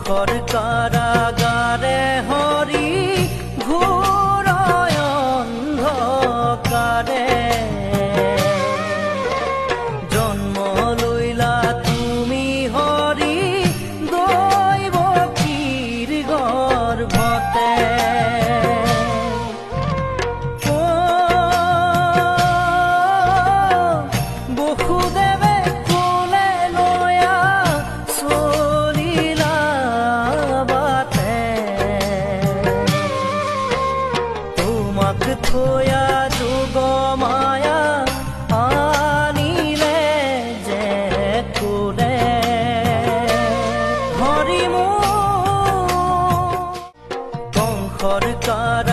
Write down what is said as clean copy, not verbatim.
কংসৰ কাৰাগাৰে হৰি ঘোৰয় অন্ধকাৰে জন্ম লৈলা তুমি হৰি দৈৱকীৰ গৰ্ভতে বসুদেৱে কোলে নয়া চলিলা বাটে তোমাক থয়া যোগ মায়া আনিলে যে কোনে হৰি মোৰ কংসৰ কাৰ